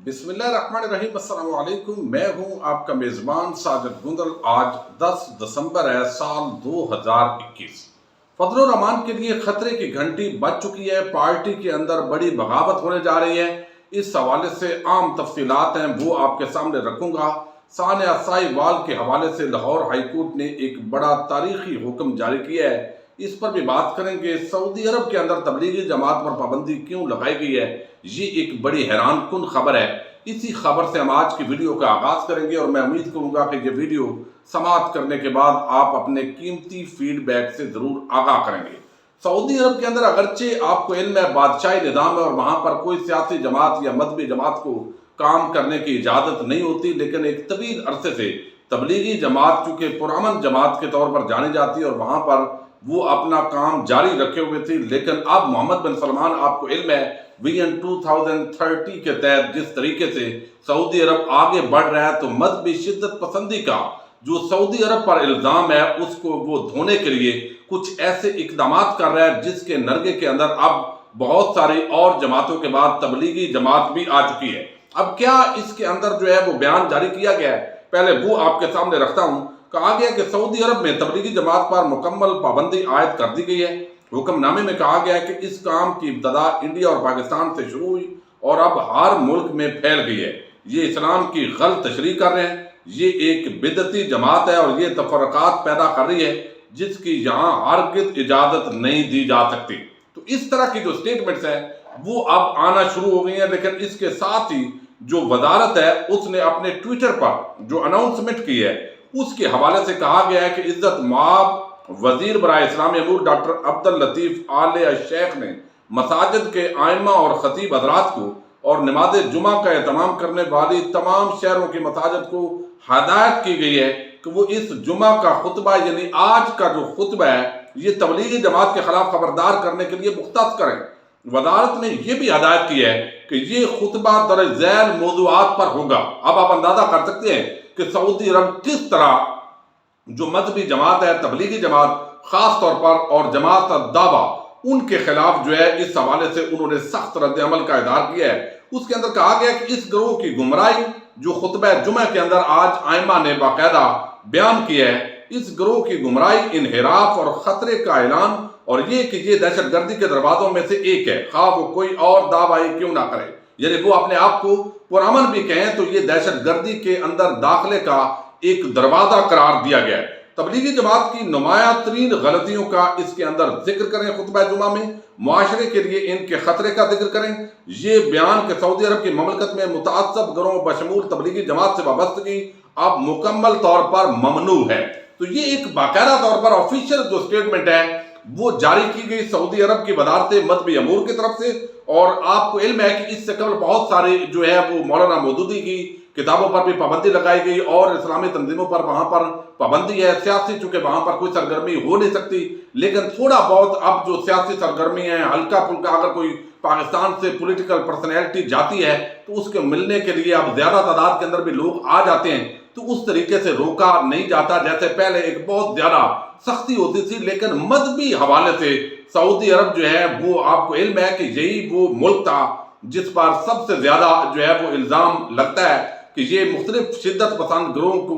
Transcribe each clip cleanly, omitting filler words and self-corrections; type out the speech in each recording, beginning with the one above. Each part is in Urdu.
بسم اللہ الرحمن الرحیم، السلام علیکم۔ میں ہوں آپ کا میزبان ساجد گوندل۔ آج 10 دسمبر ہے، سال 2021۔ فضل الرحمان کے لیے خطرے کی گھنٹی بج چکی ہے۔ پارٹی کے اندر بڑی بغاوت ہونے جا رہی ہے۔ اس حوالے سے عام تفصیلات ہیں، وہ آپ کے سامنے رکھوں گا۔ ثانیہ ساہیوال کے حوالے سے لاہور ہائی کورٹ نے ایک بڑا تاریخی حکم جاری کیا ہے، اس پر بھی بات کریں گے۔ سعودی عرب کے اندر تبلیغی جماعت پر پابندی کیوں لگائی گئی ہے، یہ ایک بڑی حیران کن خبر ہے۔ اسی خبر سے ہم آج کی ویڈیو کا آغاز کریں گے، اور میں امید کروں گا کہ یہ ویڈیو سماعت کرنے کے بعد آپ اپنے قیمتی فیڈ بیک سے ضرور آگاہ کریں گے۔ سعودی عرب کے اندر اگرچہ آپ کو علم ہے بادشاہی نظام ہے اور وہاں پر کوئی سیاسی جماعت یا مذہبی جماعت کو کام کرنے کی اجازت نہیں ہوتی، لیکن ایک طویل عرصے سے تبلیغی جماعت چونکہ پرامن جماعت کے طور پر جانی جاتی ہے اور وہاں پر وہ اپنا کام جاری رکھے ہوئے تھی۔ لیکن اب محمد بن سلمان، آپ کو علم ہے ویژن 2030 کے تحت جس طریقے سے سعودی عرب آگے بڑھ رہا ہے، تو مذہبی شدت پسندی کا جو سعودی عرب پر الزام ہے اس کو وہ دھونے کے لیے کچھ ایسے اقدامات کر رہا ہے، جس کے نرگے کے اندر اب بہت ساری اور جماعتوں کے بعد تبلیغی جماعت بھی آ چکی ہے۔ اب کیا اس کے اندر جو ہے وہ بیان جاری کیا گیا ہے، پہلے وہ آپ کے سامنے رکھتا ہوں۔ کہا گیا کہ سعودی عرب میں تبلیغی جماعت پر مکمل پابندی عائد کر دی گئی ہے۔ حکم نامے میں کہا گیا ہے کہ اس کام کی ابتدا انڈیا اور پاکستان سے شروع ہوئی اور اب ہر ملک میں پھیل گئی ہے۔ یہ اسلام کی غلط تشریح کر رہے ہیں، یہ ایک بدعتی جماعت ہے اور یہ تفرقات پیدا کر رہی ہے جس کی یہاں ہرگز اجازت نہیں دی جا سکتی۔ تو اس طرح کی جو سٹیٹمنٹس ہیں وہ اب آنا شروع ہو گئی ہیں، لیکن اس کے ساتھ ہی جو وزارت ہے اس نے اپنے ٹویٹر پر جو اناؤنسمنٹ کی ہے اس کے حوالے سے کہا گیا ہے کہ عزت مآب وزیر برائے اسلامی امور ڈاکٹر عبداللطیف آل شیخ نے مساجد کے ائمہ اور خطیب حضرات کو اور نماز جمعہ کا اہتمام کرنے والی تمام شہروں کی مساجد کو ہدایت کی گئی ہے کہ وہ اس جمعہ کا خطبہ یعنی آج کا جو خطبہ ہے یہ تبلیغی جماعت کے خلاف خبردار کرنے کے لیے مختص کریں۔ وزارت نے یہ بھی ہدایت کی ہے کہ یہ خطبہ درج ذیل موضوعات پر ہوگا۔ اب آپ اندازہ کر سکتے ہیں کہ سعودی عرب کس طرح جو مذہبی جماعت ہے، تبلیغی جماعت خاص طور پر اور جماعت الدعوہ، ان کے خلاف جو ہے اس حوالے سے انہوں نے سخت رد عمل کا اظہار کیا ہے۔ اس کے اندر کہا گیا کہ اس گروہ کی گمراہی جو خطبہ جمعہ کے اندر آج ائمہ نے باقاعدہ بیان کیا ہے، اس گروہ کی گمراہی، انحراف اور خطرے کا اعلان اور یہ کہ یہ دہشت گردی کے دروازوں میں سے ایک ہے، خواہ وہ کوئی اور دعوی کیوں نہ کرے، یعنی وہ اپنے آپ کو پرامن بھی کہیں تو یہ دہشت گردی کے اندر داخلے کا ایک دروازہ قرار دیا گیا ہے۔ تبلیغی جماعت کی نمایاں ترین غلطیوں کا اس کے اندر ذکر کریں خطبہ جمعہ میں، معاشرے کے لیے ان کے خطرے کا ذکر کریں۔ یہ بیان کہ سعودی عرب کی مملکت میں متعصب گروہ بشمول تبلیغی جماعت سے وابستگی اب مکمل طور پر ممنوع ہے۔ تو یہ ایک باقاعدہ طور پر آفیشیل جو سٹیٹمنٹ ہے وہ جاری کی گئی سعودی عرب کی وزارت مذہبی امور کی طرف سے، اور آپ کو علم ہے کہ اس سے قبل بہت سارے جو ہے وہ مولانا مودودی کی کتابوں پر بھی پابندی لگائی گئی اور اسلامی تنظیموں پر وہاں پر پابندی ہے۔ سیاسی چونکہ وہاں پر کوئی سرگرمی ہو نہیں سکتی، لیکن تھوڑا بہت اب جو سیاسی سرگرمی ہے ہلکا پھلکا اگر کوئی پاکستان سے پولیٹیکل پرسنالٹی جاتی ہے تو اس کے ملنے کے لیے اب زیادہ تعداد کے اندر بھی لوگ آ جاتے ہیں، تو اس طریقے سے روکا نہیں جاتا جیسے پہلے ایک بہت زیادہ سختی ہوتی تھی۔ لیکن مذہبی حوالے سے سعودی عرب جو ہے وہ آپ کو علم ہے کہ یہی وہ ملک تھا جس پر سب سے زیادہ جو ہے وہ الزام لگتا ہے کہ یہ مختلف شدت پسند گروہوں کو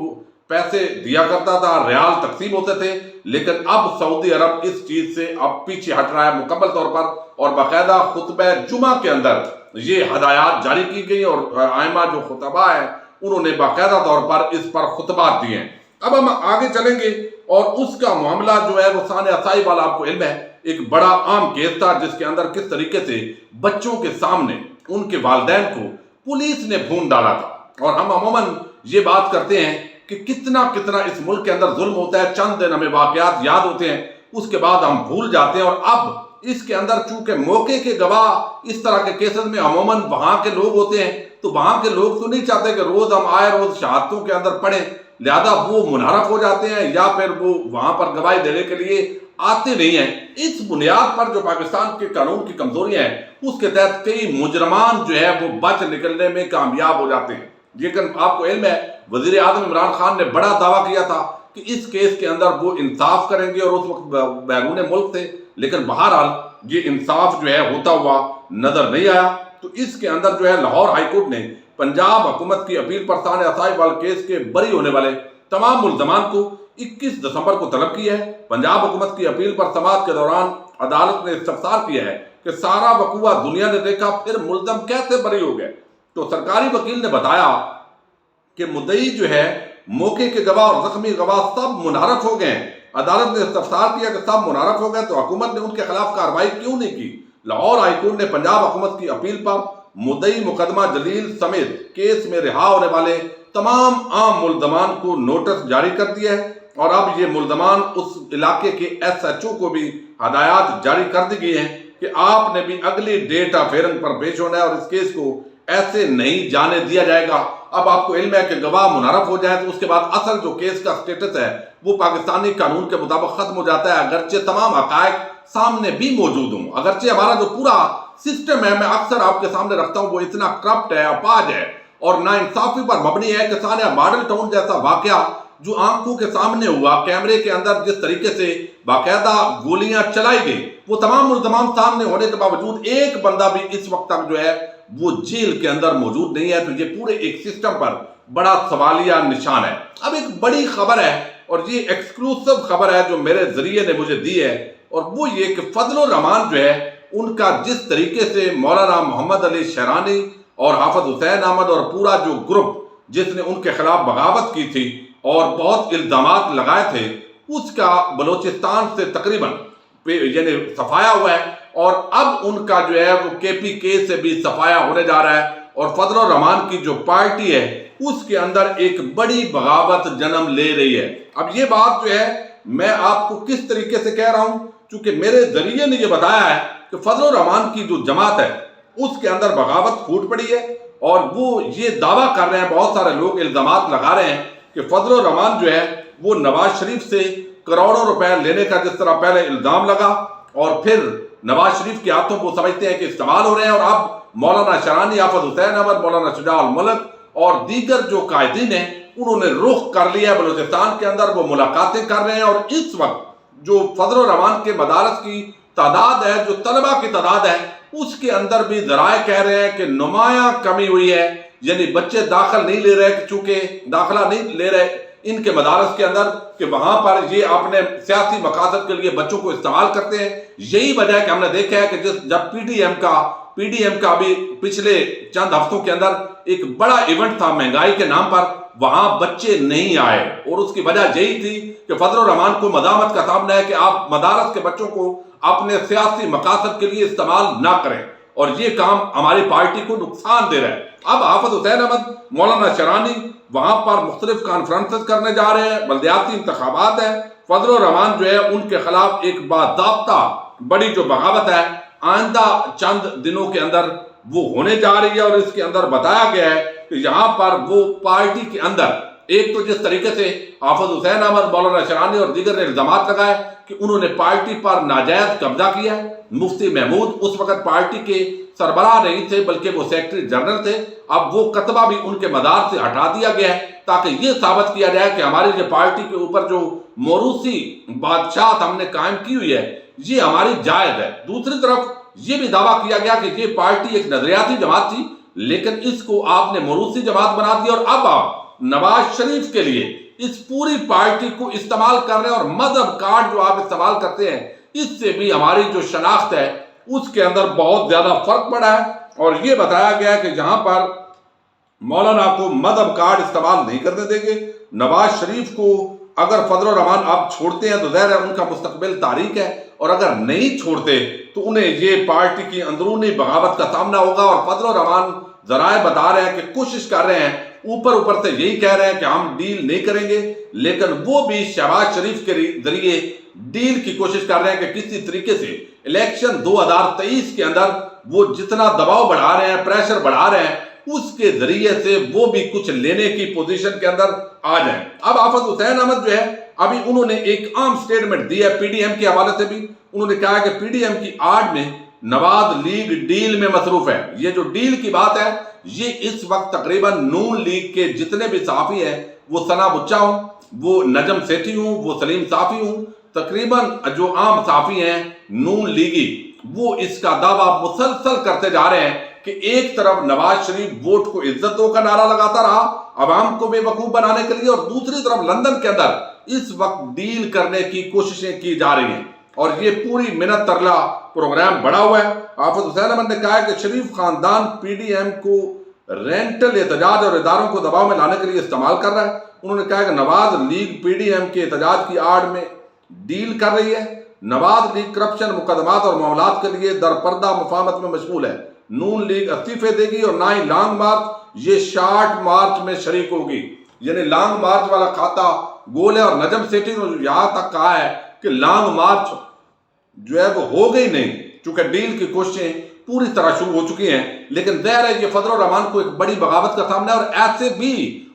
پیسے دیا کرتا تھا، ریال تقسیم ہوتے تھے۔ لیکن اب سعودی عرب اس چیز سے اب پیچھے ہٹ رہا ہے مکمل طور پر، اور باقاعدہ خطبہ جمعہ کے اندر یہ ہدایات جاری کی گئی اور ائمہ جو خطباء ہیں انہوں نے باقاعدہ طور پر اس پر خطبات دیے ہیں۔ اب ہم آگے چلیں گے اور اس کا معاملہ جو ہے وہ ثانیہ ساہیوال، آپ کو علم ہے ایک بڑا عام کیس تھا جس کے اندر کس طریقے سے بچوں کے سامنے ان کے والدین کو پولیس نے بھون ڈالا تھا۔ اور ہم عموماً یہ بات کرتے ہیں کہ کتنا اس ملک کے اندر ظلم ہوتا ہے، چند دن ہمیں واقعات یاد ہوتے ہیں اس کے بعد ہم بھول جاتے ہیں، اور اب اس کے اندر چونکہ موقع کے گواہ اس طرح کے کیسز میں عموماً وہاں کے لوگ ہوتے ہیں، تو وہاں کے لوگ تو نہیں چاہتے کہ روز ہم آئے روز شہادتوں کے اندر پڑھیں، لہذا وہ منحرف ہو جاتے ہیں یا پھر وہ وہاں پر گواہی دینے کے لیے آتے نہیں ہیں۔ اس بنیاد پر جو پاکستان کے قانون کی کمزوریاں ہیں اس کے تحت کئی مجرمان جو ہے وہ بچ نکلنے میں کامیاب ہو جاتے ہیں۔ لیکن آپ کو علم ہے وزیر اعظم عمران خان نے بڑا دعویٰ کیا تھا کہ اس کیس کے اندر وہ انصاف کریں گے، اور اس وقت بیرون ملک تھے، لیکن بہرحال یہ انصاف جو ہے ہوتا ہوا نظر نہیں آیا۔ تو اس کے اندر جو ہے لاہور ہائی کورٹ نے پنجاب حکومت کی اپیل پر ثانیہ ساہیوال کیس کے بری ہونے والے تمام ملزمان کو 21 دسمبر کو طلب کیا ہے۔ پنجاب حکومت کی اپیل پر سماعت کے دوران عدالت نے استفسار کیا ہے کہ سارا وقوع دنیا نے دیکھا، پھر ملزم کیسے بری ہو گئے؟ تو سرکاری وکیل نے بتایا کہ مدعی جو ہے موقع کے گواہ اور زخمی گواہ سب منحرف ہو گئے ہیں۔ عدالت نے استفسار کیا کہ سب منحرف ہو گئے تو حکومت نے ان کے خلاف کارروائی کیوں نہیں کی؟ لاہور ہائی کورٹ نے پنجاب حکومت کی اپیل پر مدعی مقدمہ جلیل سمیت کیس میں رہا ہونے والے تمام عام ملزمان کو نوٹس جاری کر دیا ہے، اور اب یہ ملزمان اس علاقے کے SHO کو بھی ہدایات جاری کر دی گئی ہیں کہ آپ نے بھی اگلی ڈیٹ آف ہیئرنگ پر پیش ہونا ہے اور اس کیس کو ایسے نہیں جانے دیا جائے گا۔ اب آپ کو علم ہے کہ گواہ منحرف ہو جائے تو اس کے بعد اصل جو کیس کا سٹیٹس ہے وہ پاکستانی قانون کے مطابق ختم ہو جاتا ہے، اگرچہ تمام حقائق سامنے بھی موجود ہوں۔ اگرچہ ہمارا جو پورا سسٹم ہے، میں اکثر آپ کے سامنے رکھتا ہوں، وہ اتنا کرپٹ ہے، اپاج ہے اور ناانصافی پر مبنی ہے کہ سانیہ ماڈل ٹاؤن جیسا واقعہ جو آنکھوں کے سامنے ہوا، کیمرے کے اندر جس طریقے سے باقاعدہ گولیاں چلائی گئی، وہ تمام ملزمان سامنے ہونے کے باوجود ایک بندہ بھی اس وقت تک جو ہے وہ جیل کے اندر موجود نہیں ہے، تو یہ پورے ایک سسٹم پر بڑا سوالیہ نشان ہے۔ اب ایک بڑی خبر ہے اور یہ ایکسکلوسیو خبر ہے جو میرے ذریعے نے مجھے دی ہے، اور وہ یہ کہ فضل الرحمان جو ہے ان کا جس طریقے سے مولانا محمد علی شہرانی اور حافظ حسین احمد اور پورا جو گروپ جس نے ان کے خلاف بغاوت کی تھی اور بہت الزامات لگائے تھے، اس کا بلوچستان سے تقریباً یعنی صفایا ہوا ہے، اور اب ان کا جو ہے وہ KPK سے بھی صفایا ہونے جا رہا ہے، اور فضل الرحمان کی جو پارٹی ہے اس کے اندر ایک بڑی بغاوت جنم لے رہی ہے۔ اب یہ بات جو ہے میں آپ کو کس طریقے سے کہہ رہا ہوں، چونکہ میرے ذریعے نے یہ بتایا ہے کہ فضل الرحمان کی جو جماعت ہے اس کے اندر بغاوت پھوٹ پڑی ہے، اور وہ یہ دعویٰ کر رہے ہیں، بہت سارے لوگ الزامات لگا رہے ہیں کہ فضل الرحمان جو ہے وہ نواز شریف سے کروڑوں روپے لینے کا جس طرح پہلے الزام لگا، اور پھر نواز شریف کے ہاتھوں کو سمجھتے ہیں کہ استعمال ہو رہے ہیں، اور اب مولانا شہرانی، حافظ حسین احمد، مولانا شجاع الملک اور دیگر جو قائدین ہیں انہوں نے رخ کر لیا بلوچستان کے اندر، وہ ملاقاتیں کر رہے ہیں، اور اس وقت جو فضل الرحمان کے مدارس کی تعداد ہے، جو طلبہ کی تعداد ہے، اس کے اندر بھی ذرائع کہہ رہے ہیں کہ نمایاں کمی ہوئی ہے، یعنی بچے داخل نہیں لے رہے، چونکہ داخلہ نہیں لے رہے ان کے مدارس کے اندر کہ وہاں پر یہ اپنے سیاسی مقاصد کے لیے بچوں کو استعمال کرتے ہیں۔ یہی وجہ ہے کہ ہم نے دیکھا ہے کہ جب پی ڈی ایم کا بھی پچھلے چند ہفتوں کے اندر ایک بڑا ایونٹ تھا مہنگائی کے نام پر، وہاں بچے نہیں آئے، اور اس کی وجہ یہی تھی کہ فضل الرحمان کو مدامت کا سامنا ہے کہ آپ مدارس کے بچوں کو اپنے سیاسی مقاصد کے لیے استعمال نہ کریں، اور یہ کام ہماری پارٹی کو نقصان دے رہا ہے۔ اب حافظ حسین احمد، مولانا شہرانی وہاں پر مختلف کانفرنسز کرنے جا رہے ہیں، بلدیاتی انتخابات ہیں، فضل الرحمان جو ہے ان کے خلاف ایک باضابطہ بڑی جو بغاوت ہے آئندہ چند دنوں کے اندر وہ ہونے جا رہی ہے، اور اس کے اندر بتایا گیا ہے کہ یہاں پر وہ پارٹی کے اندر ایک تو جس طریقے سے حافظ حسین احمد، مولانا شہرانی اور دیگر نے الزامات لگائے کہ انہوں نے پارٹی پر ناجائز قبضہ کیا ہے۔ مفتی محمود اس وقت پارٹی کے سربراہ نہیں تھے بلکہ وہ سیکرٹری جنرل تھے، اب وہ کتبہ بھی ان کے مدار سے ہٹا دیا گیا ہے تاکہ یہ ثابت کیا جائے کہ ہماری جو پارٹی کے اوپر جو موروثی بادشاہت ہم نے قائم کی ہوئی ہے یہ ہماری جائز ہے۔ دوسری طرف یہ بھی دعویٰ کیا گیا کہ یہ پارٹی ایک نظریاتی جماعت تھی، لیکن اس کو آپ نے موروثی جماعت بنا دیا، اور اب آپ نواز شریف کے لیے اس پوری پارٹی کو استعمال کر رہے ہیں، اور مذہب کارڈ جو آپ استعمال کرتے ہیں اس سے بھی ہماری جو شناخت ہے اس کے اندر بہت زیادہ فرق پڑا ہے۔ اور یہ بتایا گیا ہے کہ جہاں پر مولانا کو مذہب کارڈ استعمال نہیں کرنے دیں گے، نواز شریف کو اگر فضل الرحمان آپ چھوڑتے ہیں تو ظاہر ہے ان کا مستقبل تاریک ہے، اور اگر نہیں چھوڑتے تو انہیں یہ پارٹی کی اندرونی بغاوت کا سامنا ہوگا۔ اور فضل الرحمان ذرائع بتا رہے ہیں کہ کوشش کر رہے ہیں، اوپر سے یہی کہہ رہے ہیں کہ ہم ڈیل نہیں کریں گے، لیکن وہ بھی شہباز شریف کے ذریعے ڈیل کی کوشش کر رہے ہیں کہ کسی طریقے سے الیکشن 2023 کے اندر وہ جتنا دباؤ بڑھا رہے ہیں، پریشر بڑھا رہے ہیں، اس کے ذریعے سے وہ بھی کچھ لینے کی پوزیشن کے اندر آ جائیں۔ اب حافظ حسین احمد جو ہے ابھی انہوں نے ایک عام سٹیٹمنٹ دی ہے پی ڈی ایم کے حوالے سے بھی، انہوں نے کہا کہ پی ڈی ایم کی آڑ میں نواز لیگ ڈیل میں مصروف ہے۔ یہ جو ڈیل کی بات ہے یہ اس وقت تقریباً نون لیگ کے جتنے بھی صحافی ہیں، وہ ثنا بچہ ہوں، وہ نجم سیٹھی ہوں، وہ سلیم صافی ہوں، تقریباً جو عام صحافی ہیں نون لیگی، وہ اس کا دعویٰ مسلسل کرتے جا رہے ہیں کہ ایک طرف نواز شریف ووٹ کو عزت دو کا نعرہ لگاتا رہا عوام کو بے وقوف بنانے کے لیے، اور دوسری طرف لندن کے اندر اس وقت ڈیل کرنے کی کوششیں کی جا رہی ہیں، اور یہ پوری منت ترلا پروگرام بڑا ہوا ہے۔ حافظ حسین احمد نے کہا ہے کہ شریف خاندان پی ڈی ایم کو رینٹل احتجاج اور اداروں کو دباؤ میں لانے کے لیے استعمال کر رہا ہے۔ انہوں نے کہا کہ نواز لیگ پی ڈی ایم کے احتجاج کی آڑ میں ڈیل کر رہی ہے۔ نواز لیگ کرپشن مقدمات اور معاملات کے لیے درپردہ مفاہمت میں مشغول ہے۔ نون لیگ استعفے دے گی اور نہ ہی لانگ مارچ، یہ شارٹ مارچ میں شریک ہوگی۔ یعنی لانگ مارچ والا کھاتا گول ہے، اور نجم سیٹھی نے یہاں تک کہا ہے کہ لانگ مارچ جو ہے وہ ہو گئی نہیں، چونکہ ڈیل کی کوششیں پوری طرح شروع ہو چکی ہیں۔ لیکن ظاہر ہے یہ فضل الرحمان کو ایک بڑی بغاوت کا سامنا ہے، اور ایسے بھی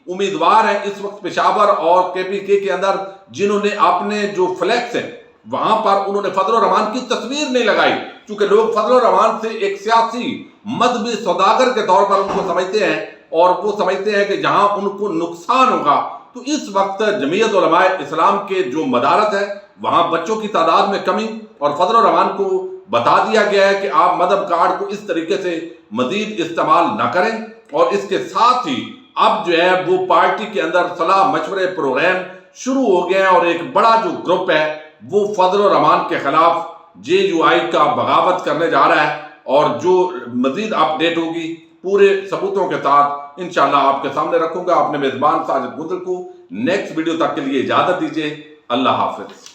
امیدوار ہیں اس وقت پشاور اور کے پی کے اندر جنہوں نے اپنے جو فلیکس ہیں وہاں پر انہوں نے فضل الرحمان کی تصویر نہیں لگائی، چونکہ لوگ فضل الرحمان سے ایک سیاسی مذہبی سوداگر کے طور پر ان کو سمجھتے ہیں، اور وہ سمجھتے ہیں کہ جہاں ان کو نقصان ہوگا تو اس وقت جمعیت علماء اسلام کے جو مدارس ہے وہاں بچوں کی تعداد میں کمی، اور فضل الرحمان کو بتا دیا گیا ہے کہ آپ مذہب کارڈ کو اس طریقے سے مزید استعمال نہ کریں، اور اس کے ساتھ ہی اب جو ہے وہ پارٹی کے اندر صلاح مشورے پروگرام شروع ہو گئے ہیں، اور ایک بڑا جو گروپ ہے وہ فضل الرحمان کے خلاف جے یو آئی کا بغاوت کرنے جا رہا ہے، اور جو مزید اپڈیٹ ہوگی پورے ثبوتوں کے ساتھ انشاءاللہ آپ کے سامنے رکھوں گا۔ اپنے میزبان ساجد گندل کو نیکسٹ ویڈیو تک کے لیے اجازت دیجیے۔ اللہ حافظ۔